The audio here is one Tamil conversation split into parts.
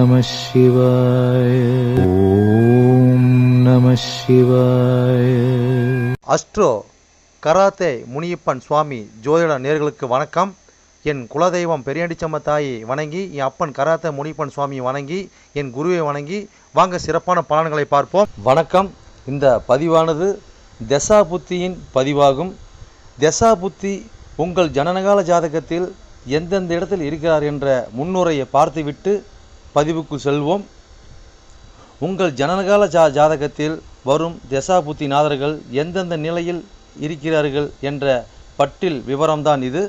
நம சிவாய. ஓம் நம சிவாய. அஸ்ட்ரோ கராத்தே முனியப்பன் சுவாமி ஜோதிட நேயர்களுக்கு வணக்கம். என் குலதெய்வம் பெரியாண்டிச்சம்ம தாயை வணங்கி, என் அப்பன் கராத்தே முனியப்பன் சுவாமியை வணங்கி, என் குருவை வணங்கி வாங்க சிறப்பான பலன்களை பார்ப்போம். வணக்கம். இந்த பதிவானது தசா புத்தியின் பதிவாகும். தசா புத்தி உங்கள் ஜனனகால ஜாதகத்தில் எந்தெந்த இடத்தில் இருக்கிறார் என்ற முன்னுரையை பார்த்துவிட்டு பதிவுக்கு செல்வோம். உங்கள் ஜனனகால ஜாதகத்தில் வரும் தசா புத்தி நாதர்கள் எந்தெந்த நிலையில் இருக்கிறார்கள் என்ற பட்டியல் விவரம்தான் இது.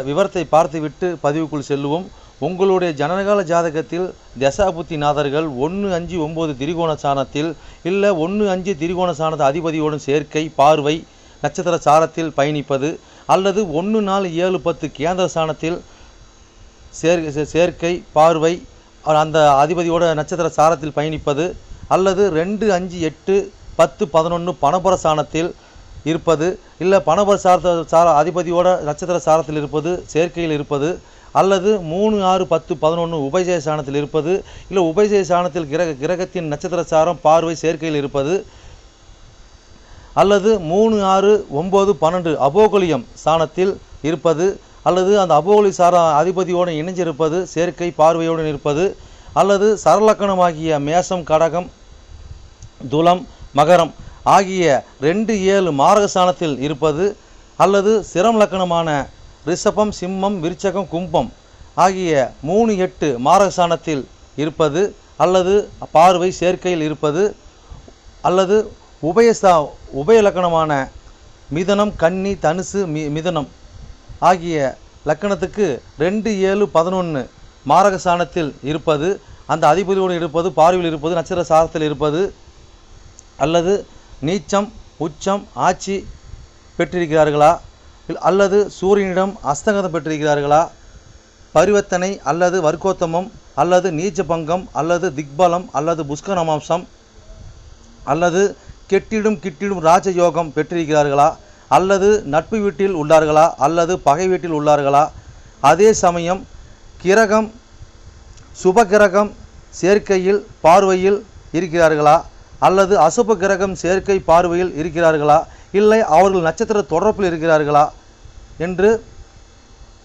விவரத்தை பார்த்துவிட்டு பதிவுக்குள் செல்லுவோம். உங்களுடைய ஜனனகால ஜாதகத்தில் தசாபுத்தி நாதர்கள் 1-5-9 திரிகோண சாணத்தில் இல்லை 1-5 திரிகோண சாணத்தை அதிபதியோடும் சேர்க்கை பார்வை நட்சத்திர சாரத்தில் பயணிப்பது, அல்லது 1-4-7-10 கேந்திர சாணத்தில் சேர்க்கை பார்வை அந்த அதிபதியோட நட்சத்திர சாரத்தில் பயணிப்பது, அல்லது 2-5-8-10-11 பணபர சாணத்தில் இருப்பது, இல்லை பணபர அதிபதியோட நட்சத்திர சாரத்தில் இருப்பது சேர்க்கையில் இருப்பது, அல்லது 3-6-10-11 உபயஜய சாணத்தில் இருப்பது, இல்லை உபயஜய சாணத்தில் கிரகத்தின் நட்சத்திர சாரம் பார்வை சேர்க்கையில் இருப்பது, அல்லது 3-6-9-12 அபோகலியம் சாணத்தில் இருப்பது, அல்லது அந்த அபோகலி சார அதிபதியோடு இணைஞ்சிருப்பது சேர்க்கை பார்வையோடு இருப்பது, அல்லது சரலக்கணமாகிய மேசம் கடகம் துலம் மகரம் ஆகிய 2-7 மாரகஸ்தானத்தில் இருப்பது, அல்லது சிரம் லக்கணமான ரிஷபம் சிம்மம் விருச்சகம் கும்பம் ஆகிய 3-8 மாரகஸ்தானத்தில் இருப்பது, அல்லது பார்வை சேர்க்கையில் இருப்பது, அல்லது உபய லக்கணமான மிதனம் கன்னி தனுசு மிதனம் ஆகிய லக்கணத்துக்கு 2-7-11 மாரகஸ்தானத்தில் இருப்பது, அந்த அதிபதியோடு இருப்பது பார்வையில் இருப்பது நட்சத்திர சாரத்தில் இருப்பது, அல்லது நீச்சம் உச்சம் ஆட்சி பெற்றிருக்கிறார்களா, அல்லது சூரியனிடம் அஸ்தங்கதம் பெற்றிருக்கிறார்களா, பரிவர்த்தனை அல்லது வர்க்கோத்தமம் அல்லது நீச்ச பங்கம் அல்லது திக்பலம் அல்லது புஷ்கரமாம்சம் அல்லது கெட்டிடும் ராஜயோகம் பெற்றிருக்கிறார்களா, அல்லது நட்பு வீட்டில் உள்ளார்களா அல்லது பகை வீட்டில் உள்ளார்களா, அதே சமயம் கிரகம் சுபகிரகம் சேர்க்கையில் பார்வையில் இருக்கிறார்களா, அல்லது அசுப கிரகம் சேர்க்கை பார்வையில் இருக்கிறார்களா, இல்லை அவர்கள் நட்சத்திர தொடர்பில் இருக்கிறார்களா என்று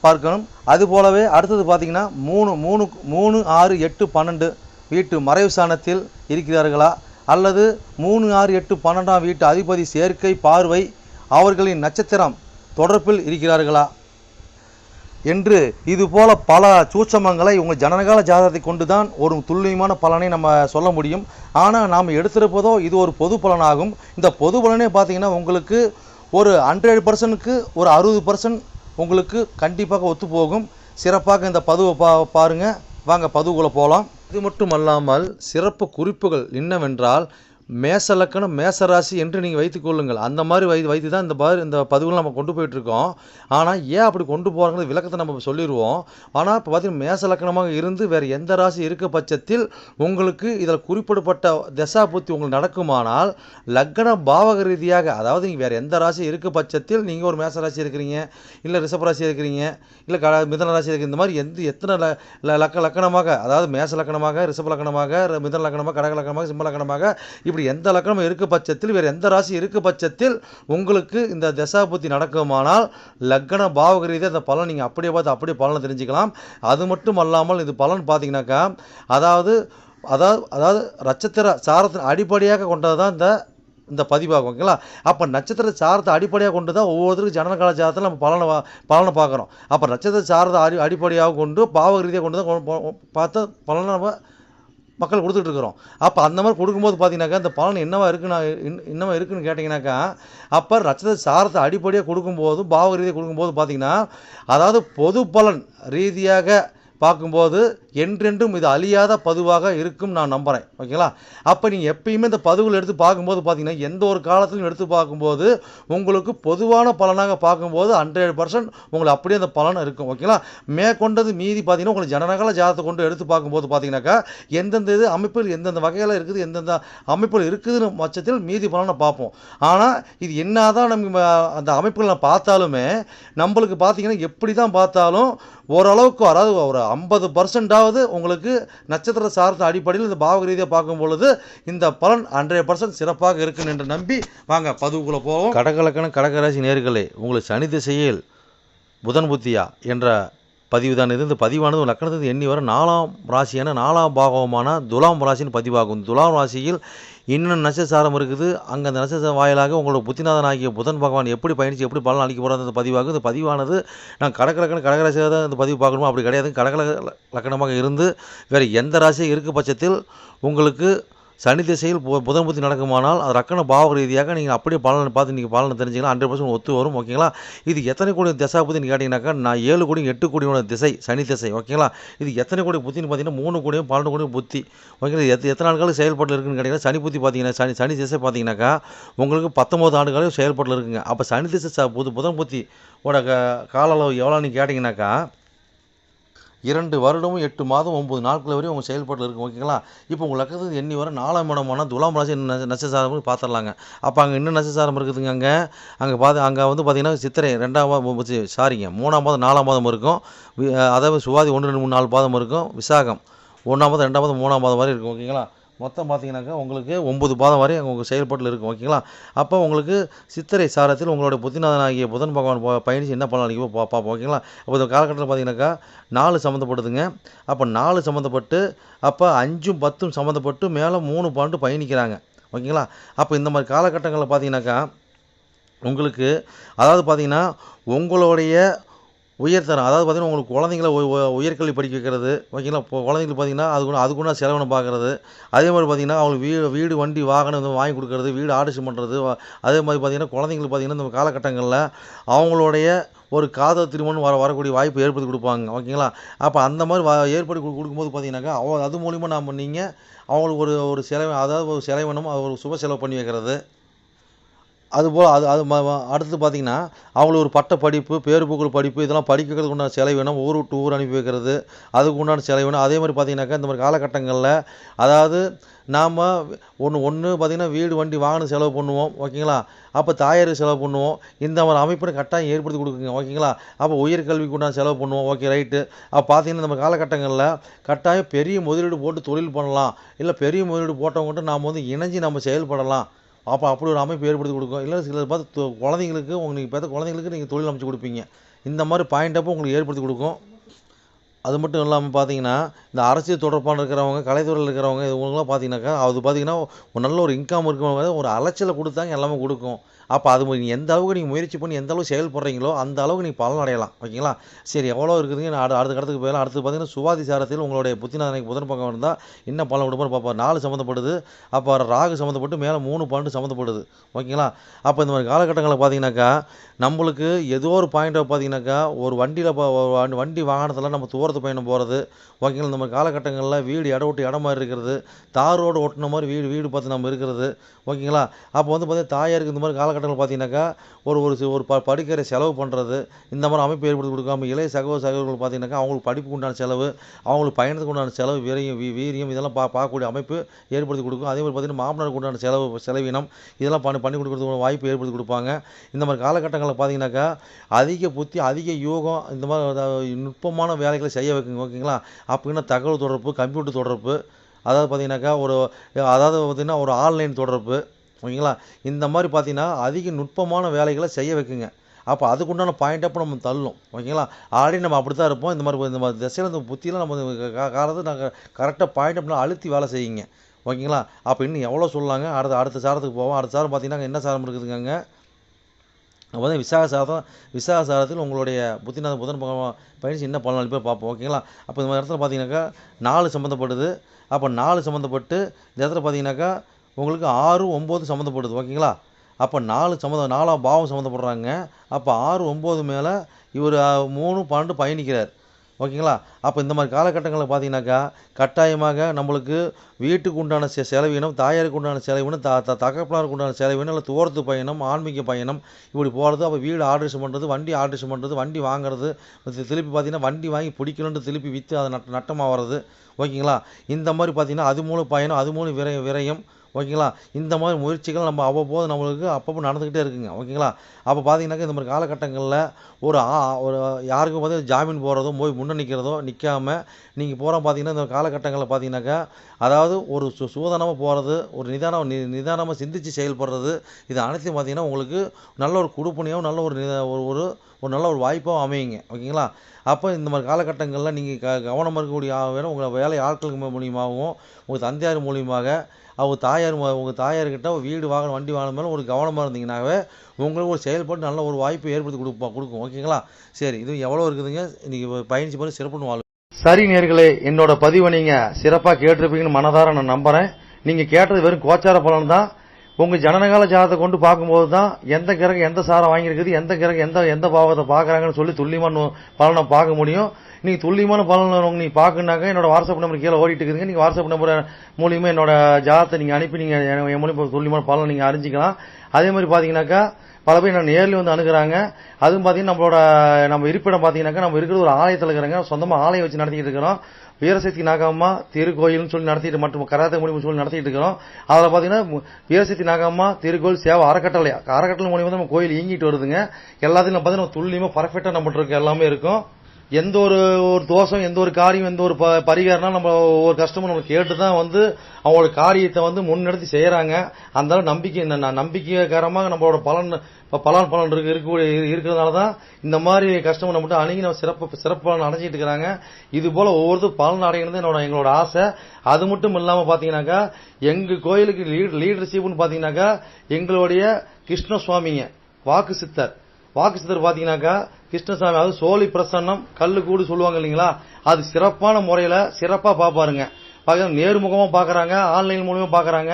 பார்க்கணும். அதுபோலவே அடுத்தது பார்த்திங்கன்னா 3-6-8-12 வீட்டு மறைவு சாணத்தில் இருக்கிறார்களா, அல்லது 3-6-8-12 வீட்டு அதிபதி சேர்க்கை பார்வை அவர்களின் நட்சத்திரம் தொடர்பில் இருக்கிறார்களா என்று இதுபோல பல சூட்சமங்களை உங்கள் ஜனனகால ஜாதகத்தை கொண்டு தான் ஒரு துல்லியமான பலனை நம்ம சொல்ல முடியும். ஆனால் நாம் எடுத்திருப்பதோ இது ஒரு பொது பலனாகும். இந்த பொது பலனே பார்த்திங்கன்னா உங்களுக்கு ஒரு 100%க்கு ஒரு 60% உங்களுக்கு கண்டிப்பாக ஒத்து போகும். சிறப்பாக இந்த பதிவை பாருங்கள். வாங்க பதிவுக்குள்ளே போகலாம். இது மட்டும் அல்லாமல் சிறப்பு குறிப்புகள் என்னவென்றால், மேச லக்கணம் மேசராசி என்று நீங்கள் வைத்துக்கொள்ளுங்கள். அந்த மாதிரி வைத்து தான் இந்த பதிவுகள் நம்ம கொண்டு போயிட்டுருக்கோம். ஆனால் ஏன் அப்படி கொண்டு போகிறாங்கிறது விளக்கத்தை நம்ம சொல்லிடுவோம். ஆனால் இப்போ பார்த்திங்கன்னா மேச லக்கணமாக இருந்து வேறு எந்த ராசி இருக்க பட்சத்தில் உங்களுக்கு இதில் குறிப்பிடப்பட்ட தசா புத்தி உங்களுக்கு நடக்குமானால் லக்கண பாவக ரீதியாக, அதாவது நீங்கள் வேறு எந்த ராசி இருக்க பட்சத்தில் நீங்கள் ஒரு மேச ராசி இருக்கிறீங்க, இல்லை ரிஷப ராசி இருக்கிறீங்க, இல்லை மிதன ராசி இருக்கிற, இந்த மாதிரி எத்தனை லக்கணமாக, அதாவது மேச லக்கணமாக ரிஷப லக்கணமாக மிதன லக்கணமாக கடக லக்கணமாக சிம்ம லக்கணமாக இப்படி எந்த லக்கணம் இருக்க பட்சத்தில் வேறு எந்த ராசி இருக்க பட்சத்தில் உங்களுக்கு இந்த தசாபுத்தி நடக்குமானால் லக்கண பாவக ரீதியாக அந்த பலன் நீங்கள் அப்படியே பார்த்து அப்படியே பலனை தெரிஞ்சுக்கலாம். அது மட்டும் அல்லாமல் இது பலன் பார்த்தீங்கன்னாக்கா அதாவது நட்சத்திர சாரத்தின் அடிப்படையாக கொண்டது தான் இந்த பதிவாகும். ஓகேங்களா? அப்போ நட்சத்திர சாரத்தை அடிப்படையாக கொண்டு தான் ஒவ்வொருத்தருக்கும் ஜனனகால ஜாதகத்தில் நம்ம பலனை பார்க்குறோம். அப்போ நட்சத்திர சாரத்தை அடிப்படையாக கொண்டு பாவக ரீதியாக கொண்டு தான் பார்த்து பலனை நம்ம மக்கள் கொடுத்துட்டு இருக்கிறோம். அப்போ அந்த மாதிரி கொடுக்கும்போது பார்த்தீங்கன்னாக்கா இந்த பலன் என்னவா இருக்குன்னு கேட்டிங்கனாக்கா, அப்போ நட்சத்திர சாரத்தை அடிப்படையாக கொடுக்கும்போது பாவக ரீதியாக கொடுக்கும்போது பார்த்தீங்கன்னா, அதாவது பொது பலன் ரீதியாக பார்க்கும்போது என்றென்றும் இது அழியாத பதிவாக இருக்கும் நான் நம்புகிறேன். ஓகேங்களா? அப்போ நீங்கள் எப்பயுமே இந்த பதிவுகள் எடுத்து பார்க்கும்போது பார்த்தீங்கன்னா எந்த ஒரு காலத்திலும் எடுத்து பார்க்கும்போது உங்களுக்கு பொதுவான பலனாக பார்க்கும்போது 100% உங்களுக்கு அப்படியே அந்த பலன் இருக்கும். ஓகேங்களா? மேற்கொண்டது மீதி பார்த்தீங்கன்னா உங்களுக்கு ஜனனகால ஜாதகத்தை கொண்டு எடுத்து பார்க்கும்போது பார்த்தீங்கன்னாக்கா எந்தெந்த இது அமைப்பில் எந்தெந்த வகையில் இருக்குது எந்தெந்த அமைப்பில் இருக்குதுன்னு பட்சத்தில் மீதி பலனை பார்ப்போம். ஆனால் இது என்ன தான் நம்ம அந்த அமைப்புகளை பார்த்தாலுமே நம்மளுக்கு பார்த்தீங்கன்னா எப்படி தான் பார்த்தாலும் ஓரளவுக்கு அதாவது ஒரு 50% உங்களுக்கு நட்சத்திர சார்ந்த அடிப்படையில் இந்த பாவக ரீதியாக பார்க்கும் பொழுது இந்த பலன் 100% சிறப்பாக இருக்குன்னு என்று நம்பி வாங்க பதிவுக்குள்ளே போவோம். கடகலக்கணம் கடகராசி நேர்களே, உங்களுக்கு சனி திசையில் புதன் புத்தியா என்ற பதிவு தான் இது. இந்த பதிவானது ஒரு லக்கணத்துக்கு எண்ணி வர 4ஆம் ராசியான 4ஆம் பாகவமான துலாம் ராசின்னு பதிவாகும். துலாம் ராசியில் இன்னும் நட்சத்திரம் இருக்குது. அங்கே அந்த நட்சத்திரம் வாயிலாக உங்களோட புத்திநாதன் ஆகிய புதன் பகவான் எப்படி பயணித்து எப்படி பலன் அளிக்க போகிறது அந்த பதிவாகும். இந்த பதிவானது நான் கடகலக்கணம் கடகராசியாக தான் இந்த பதிவு பார்க்கணுமோ அப்படி கிடையாது. கடகலக்கணமாக இருந்து வேறு எந்த ராசியாக இருக்க பட்சத்தில் உங்களுக்கு சனி திசையில் புதன் புத்தி நடக்குமானால் அது ரக்கண பாவ ரீதியாக நீங்கள் அப்படியே பலனை பார்த்து நீங்கள் பலனை தெரிஞ்சிக்கலாம். 100% ஒத்து வரும். ஓகேங்களா. இது எத்தனை கோடி திசை புத்தின்னு கேட்டிங்கனாக்கா நான் 7 கோடி 8 கோடியோட திசை சனி திசை. ஓகேங்களா. இது எத்தனை கோடி புத்தின்னு பார்த்தீங்கன்னா 3 கோடியும் 12 கோடியும் புத்தி. ஓகேங்களா. எத்தனை ஆண்டுகளுக்கு செயல்பாட்டில் இருக்குன்னு கேட்டிங்கன்னா சனி புத்தி பார்த்தீங்கன்னா சனி திசை பார்த்தீங்கன்னாக்கா உங்களுக்கு 19 ஆண்டுகளும் செயல்பாட்டில் இருக்குங்க. அப்போ சனி திசை புதன் புத்தி கால அளவு எவ்வளோன்னு கேட்டிங்கனாக்கா 2 வருடமும் 8 மாதம் 9 நாட்கள் வரையும் உங்கள் செயல்பாட்டில் இருக்கும். ஓகேங்களா. இப்போ உங்கள் லக்கத்துக்கு எண்ணி வர 4ஆம் இடமான துலாம் ராசி நட்சத்திரம் பார்த்துடலாங்க. அப்போ அங்கே இன்னும் நட்சத்திரம் இருக்குதுங்க. அங்கே வந்து பார்த்தீங்கன்னா சித்திரை 3ஆம் மாதம் 4ஆம் மாதம் இருக்கும். அதாவது சுவாதி 1 2 3 4 பாதம் இருக்கும். விசாகம் 1ஆம் மாதம் 2ஆம் மாதம் 3ஆம் மாதம் வரை இருக்கும். ஓகேங்களா. மொத்தம் பார்த்தீங்கன்னாக்கா உங்களுக்கு 9 பாதம் வரை உங்கள் செயல்பாட்டில் இருக்கும். ஓகேங்களா. அப்போ உங்களுக்கு சித்திரை சாரத்தில் உங்களுடைய புத்திநாதன் ஆகிய புதன் பகவான் பயணித்து என்ன பலன் அளிக்க பார்ப்போம். ஓகேங்களா. அப்போ இந்த காலகட்டத்தில் பார்த்தீங்கன்னாக்கா 4 சம்மந்தப்படுதுங்க. அப்போ 4 சம்மந்தப்பட்டு அப்போ 5ம் 10ம் சம்மந்தப்பட்டு மேலே 3 பாண்டு பயணிக்கிறாங்க. ஓகேங்களா. அப்போ இந்த மாதிரி காலகட்டங்களில் பார்த்தீங்கன்னாக்கா உங்களுக்கு அதாவது பார்த்தீங்கன்னா உங்களுடைய உயர்தரம் அதாவது பார்த்தீங்கன்னா உங்களுக்கு குழந்தைங்கள உயர்கல்வி படிக்க வைக்கிறது. ஓகேங்களா. இப்போ குழந்தைங்களுக்கு பார்த்தீங்கன்னா அதுக்குன்னா செலவின பார்க்குறது. அதே மாதிரி பார்த்தீங்கன்னா அவங்களுக்கு வீடு வண்டி வாகனம் வாங்கி கொடுக்குறது, வீடு ஆர்டர்ஷன் பண்ணுறது. அதே மாதிரி பார்த்தீங்கன்னா குழந்தைங்களுக்கு பார்த்தீங்கன்னா இந்த காலகட்டங்களில் அவங்களுடைய ஒரு காதல் திருமணம் வரக்கூடிய வாய்ப்பு ஏற்படுத்தி கொடுப்பாங்க. ஓகேங்களா. அப்போ அந்த மாதிரி ஏற்படுத்தி கொடுக்கும்போது பார்த்தீங்கன்னாக்கா அது மூலிமா நீங்கள் அவங்களுக்கு ஒரு ஒரு செலவினம் ஒரு சுப செலவு பண்ணி வைக்கிறது. அதுபோல் அடுத்து பார்த்தீங்கன்னா அவங்களுக்கு ஒரு பட்ட படிப்பு பேருபுகழ் படிப்பு இதெல்லாம் படிக்க வைக்கிறதுக்கு உண்டான செலவினம், ஊர் விட்டு ஊர் அனுப்பி வைக்கிறது அதுக்கு உண்டான செலவினம். அதே மாதிரி பார்த்தீங்கன்னாக்கா இந்த மாதிரி காலகட்டங்களில் அதாவது நாம் ஒன்று பார்த்திங்கன்னா வீடு வண்டி வாகனம் செலவு பண்ணுவோம். ஓகேங்களா. அப்போ தாயாருக்கு செலவு பண்ணுவோம். இந்த மாதிரி அமைப்பினை கட்டாயம் ஏற்படுத்தி கொடுக்குங்க. ஓகேங்களா. அப்போ உயர்கல்விக்கு உண்டான செலவு பண்ணுவோம். Okay right. அப்போ பார்த்தீங்கன்னா நம்ம காலகட்டங்களில் கட்டாயம் பெரிய முதலீடு போட்டு தொழில் பண்ணலாம். இல்லை பெரிய முதலீடு போட்டவங்ககிட்ட நாம் வந்து இணைஞ்சு நம்ம செயல்படலாம். அப்போ அப்படி ஒரு அமைப்பு ஏற்படுத்தி கொடுக்கும். இல்லை சிலர் பார்த்து குழந்தைங்களுக்கு நீங்கள் பார்த்த குழந்தைங்களுக்கு நீங்கள் தொழில் அமைச்சு கொடுப்பீங்க. இந்த மாதிரி பாயிண்டப்போ உங்களுக்கு ஏற்படுத்தி கொடுக்கும். அது மட்டும் இல்லாமல் பார்த்தீங்கன்னா இந்த அரசியல் தொடர்பான இருக்கிறவங்க கலைத்துறையில் இருக்கிறவங்க இவங்களாம் பார்த்தீங்கன்னாக்கா அது பார்த்தீங்கன்னா நல்ல ஒரு இன்கம் இருக்கிறவங்க ஒரு அலைச்சலை கொடுத்தாங்க எல்லாமே கொடுக்கும். அப்போ அது நீங்கள் எந்த அளவுக்கு நீங்கள் முயற்சி பண்ணி எந்த அளவுக்கு செயல்படுறீங்களோ அந்த அளவுக்கு நீங்கள் பலன் அடையலாம். ஓகேங்களா. சரி எவ்வளோ இருக்குதுங்க நான் அடுத்த இடத்துக்கு போயிடலாம். அடுத்து பார்த்தீங்கன்னா சுவாதி சாரத்தில் உங்களுடைய புத்திநாதனுக்கு புதன் பக்கம் இருந்தால் என்ன பலன் கொடுப்பாரு பார்ப்போம். 4 சம்மந்தப்படுது. அப்போ ராகு சம்மந்தப்பட்டு மேலே 3 பாயிண்ட் சம்மந்தப்படுது. ஓகேங்களா. அப்போ இந்த மாதிரி காலகட்டங்களில் பார்த்தீங்கன்னாக்கா நம்மளுக்கு ஏதோ ஒரு பாயிண்ட்டை பார்த்தீங்கன்னாக்கா ஒரு வண்டி வாகனத்தில் நம்ம தூரத்து பயணம் போகிறது. ஓகேங்களா. இந்த மாதிரி காலகட்டங்களில் வீடு இடம் விட்டு இடம் மாதிரி இருக்கிறது. தார் ரோடு ஓட்டின மாதிரி வீடு பார்த்து நம்ம இருக்கிறது. ஓகேங்களா. அப்போ வந்து பார்த்தீங்கன்னா தாயாருக்கு இந்த மாதிரி காலகட்டங்கள் பார்த்தீங்கன்னாக்கா ஒரு படிக்கிற செலவு பண்ணுறது இந்த மாதிரி அமைப்பு ஏற்படுத்தி கொடுக்காம இளைய சகோதரர்கள் பார்த்தீங்கன்னாக்கா அவங்களுக்கு படிப்புக்கு உண்டான செலவு அவங்களுக்கு பயணத்துக்கு உண்டான செலவு வீரியம் இதெல்லாம் பார்க்கக்கூடிய அமைப்பு ஏற்படுத்தி கொடுக்கும். அதே மாதிரி பார்த்தீங்கன்னா மாமனாருக்கு உண்டான செலவினம் இதெல்லாம் பண்ணி கொடுக்குறதுக்கு வாய்ப்பு ஏற்படுத்தி கொடுப்பாங்க. இந்த மாதிரி காலகட்டங்களில் பார்த்தீங்கன்னாக்கா அதிக புத்தி அதிக யோகம் இந்த மாதிரி நுட்பமான வேலைகளை செய்ய வைக்குங்க. ஓகேங்களா. அப்படின்னா தகவல் தொடர்பு கம்ப்யூட்டர் தொடர்பு அதாவது பார்த்தீங்கன்னாக்கா ஒரு ஆன்லைன் தொடர்பு. ஓகேங்களா. இந்த மாதிரி பார்த்தீங்கன்னா அதிக நுட்பமான வேலைகளை செய்ய வைக்குங்க. அப்போ அதுக்குண்டான பாயிண்டப்போ நம்ம தள்ளும். ஓகேங்களா. ஆல்ரெடி நம்ம அப்படி தான் இருப்போம். இந்த மாதிரி திசையில் இந்த புத்தியெல்லாம் நம்ம காலத்தை நாங்கள் கரெக்டாக பாயிண்டப்லாம் அழுத்தி வேலை செய்யுங்க. ஓகேங்களா. அப்போ இன்னும் எவ்வளோ சொல்லலாங்க. அடுத்த சாரத்துக்கு போவோம். அடுத்த சாரம் பார்த்தீங்கன்னா என்ன சாரம் இருக்குதுங்க. அப்போ வந்து விசாக சாரத்தில் உங்களுடைய புத்திநாத புதன் பயணிச்சு என்ன பலன் அளிப்பை பார்ப்போம். ஓகேங்களா. அப்போ இந்த மாதிரி இடத்துல பார்த்தீங்கன்னாக்கா 4 சம்மந்தப்படுது. அப்போ 4 சம்மந்தப்பட்டு இந்த இடத்துல பார்த்தீங்கன்னாக்கா உங்களுக்கு 6 9 சம்மந்தப்படுது. ஓகேங்களா. அப்போ 4ஆம் பாவம் சம்மந்தப்படுறாங்க. அப்போ 6 9 மேலே இவர் 3 12 பயணிக்கிறார். ஓகேங்களா. அப்போ இந்த மாதிரி காலகட்டங்களில் பார்த்தீங்கன்னாக்கா கட்டாயமாக நம்மளுக்கு வீட்டுக்கு உண்டான செலவினம் தாயாருக்கு உண்டான செலவினம் தகப்பனாருக்கு உண்டான செலவினம் இல்லை தூரத்து பயணம் ஆன்மீக பயணம் இப்படி போகிறது. அப்போ வீடு ஆர்டர்ஸ் பண்ணுறது வண்டி ஆர்டர்ஸ் பண்ணுறது வண்டி வாங்குறது திருப்பி பார்த்தீங்கன்னா வண்டி வாங்கி பிடிக்கணுன்ட்டு திருப்பி விற்று அதை நட்டமாக வர்றது. ஓகேங்களா. இந்த மாதிரி பார்த்தீங்கன்னா அது மூலம் பயணம் அது மூலம் விரயம் ஓகேங்களா. இந்த மாதிரி முயற்சிகள் நம்ம அவ்வப்போது நம்மளுக்கு அப்பப்போ நடந்துக்கிட்டே இருக்குங்க. ஓகேங்களா. அப்போ பார்த்தீங்கன்னாக்கா இந்த மாதிரி காலகட்டங்களில் ஒரு யாருக்கும் பார்த்தீங்கன்னா ஜாமீன் போடுறதோ போய் முன்னே நிற்கிறதோ நிற்காம நீங்கள் போகிற பார்த்தீங்கன்னா இந்த காலகட்டங்களில் பார்த்தீங்கன்னாக்கா அதாவது ஒரு சூதானமாக போகிறது, ஒரு நிதானமாக சிந்தித்து செயல்படுறது, இது அனைத்தையும் பார்த்தீங்கன்னா உங்களுக்கு நல்ல ஒரு குடுப்பனையாகவும் நல்ல ஒரு நல்ல ஒரு வாய்ப்பாகவும் அமையுங்க. ஓகேங்களா. அப்போ இந்த மாதிரி காலகட்டங்களில் நீங்கள் கவனமாக இருக்கக்கூடிய வேணும் உங்கள் வேலை ஆட்களுக்கு மூலியமாகவும் உங்கள் தந்தையார் மூலியமாக உங்கள் தாயார்கிட்ட வீடு வாகனம் வண்டி வாகனம் மேலே ஒரு கவனமாக இருந்தீங்கன்னாவே உங்களுக்கு ஒரு செயல்பாடு நல்ல ஒரு வாய்ப்பு ஏற்படுத்தி கொடுக்கும். ஓகேங்களா. சரி, இது எவ்வளோ இருக்குதுங்க, நீங்கள் பயணிச்சு பண்ணி சிறப்புன்னு வாழ்க்கை. சரி நேர்களே, என்னோட பதிவை நீங்கள் சிறப்பாக கேட்டிருப்பீங்கன்னு மனதார நான் நம்புகிறேன். நீங்கள் கேட்டது வெறும் கோச்சார பலன் தான். உங்கள் ஜனனகால ஜாதத்தை கொண்டு பார்க்கும்போது தான் எந்த கிரகம் எந்த சாரம் வாங்கியிருக்குது, எந்த கிரகம் எந்த பாவத்தை பார்க்குறாங்கன்னு சொல்லி துல்லியமான பலனை பார்க்க முடியும். நீங்கள் துல்லியமான பலன் நீங்கள் பார்க்கணுனாக்கா என்னோட வாட்ஸ்அப் நம்பர் கீழே ஓடிட்டு இருக்குதுங்க. நீங்கள் வாட்ஸ்அப் நம்பர் மூலியமாக என்னோட ஜாதத்தை நீங்கள் அனுப்பி நீங்கள் என் மூலியமாக துல்லியமான பலனை நீங்கள் அறிஞ்சிக்கலாம். அதே மாதிரி பார்த்தீங்கன்னாக்கா பல பேர் நான் நேரில் வந்து அணுகிறாங்க. அதுவும் பார்த்தீங்கன்னா நம்ம இருப்பிடம் பார்த்தீங்கன்னாக்கா நம்ம இருக்கிறது ஒரு ஆலயத்தில் இருக்கிறாங்க. சொந்தமாக ஆலயம் வச்சு நடத்திக்கிட்டு இருக்கிறோம். வீரசக்தி நாகம்மா திருக்கோயில்னு சொல்லி நடத்திட்டு மற்றும் கராத்தே மூலியமாக சொல்லி நடத்திட்டு இருக்கிறோம். அதில் பார்த்தீங்கன்னா வீரசக்தி நாகம்மா திருக்கோயில் சேவை அறக்கட்டளை மூலியமாக நம்ம கோயில் இயங்கிட்டு வருதுங்க. எல்லாத்தையும் பார்த்தீங்கன்னா துல்லியமாக பர்ஃபெக்டாக நம்மகிட்ட இருக்க எல்லாமே இருக்கும். எந்த ஒரு தோஷம், எந்த ஒரு காரியம், எந்த ஒரு பரிகாரம்னா நம்ம ஒரு கஸ்டமர் நம்ம கேட்டு தான் வந்து அவங்களோட காரியத்தை வந்து முன்னெடுத்து செய்யறாங்க. அந்த நம்பிக்கைகரமாக நம்மளோட பலன் இருக்கிறதுனால தான் இந்த மாதிரி கஸ்டமர் நம்மகிட்ட அணுகி நம்ம சிறப்பு பலன் அடைஞ்சிட்டு இருக்கிறாங்க. இது போல ஒவ்வொருத்தரும் பலன் அடைகிறது எங்களோட ஆசை. அது மட்டும் இல்லாம பாத்தீங்கன்னாக்கா எங்க கோயிலுக்கு லீடர்ஷிப்னு பாத்தீங்கன்னாக்கா எங்களுடைய கிருஷ்ணசுவாமிங்க வாக்கு சித்தர் பாத்தீங்கன்னாக்கா கிருஷ்ணசாமி, அதாவது சோழி பிரசன்னம் கல்லு கூடு சொல்லுவாங்க இல்லைங்களா, அது சிறப்பான முறையில சிறப்பா பாப்பாருங்க. நேர்முகமா பாக்குறாங்க, ஆன்லைன் மூலமா பாக்குறாங்க.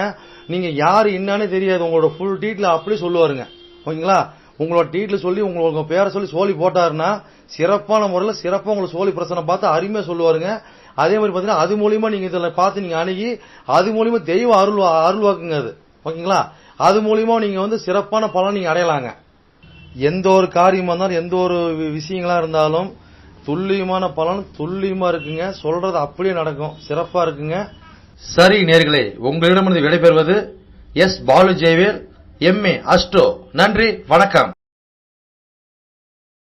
நீங்க யாரு என்னன்னு தெரியாது, உங்களோட ஃபுல் டீட்ல அப்படி சொல்லுவாருங்க. ஓகேங்களா. உங்களோட டீட்ல சொல்லி உங்க பேரை சொல்லி சோழி போட்டாருன்னா சிறப்பான முறையில சிறப்பா உங்களுக்கு சோழி பிரசனம் பார்த்து அருமையா சொல்லுவாருங்க. அதே மாதிரி பாத்தீங்கன்னா அது மூலியமா நீங்க இதுல பார்த்து நீங்க அணுகி அது மூலியமா தெய்வ அருள்வாக்குங்க அது. ஓகேங்களா. அது மூலியமா நீங்க வந்து சிறப்பான பலன் நீங்க அடையலாங்க. எந்த ஒரு காரியமா இருந்தாலும் எந்த ஒரு விஷயங்களா இருந்தாலும் துல்லியமான பலன் துல்லியமா இருக்குங்க. சொல்றது அப்படியே நடக்கும், சிறப்பா இருக்குங்க. சரி நேர்களே, உங்களிடமிருந்து விடைபெறுவது S. Balu Jayavel, MA astro. நன்றி, வணக்கம்.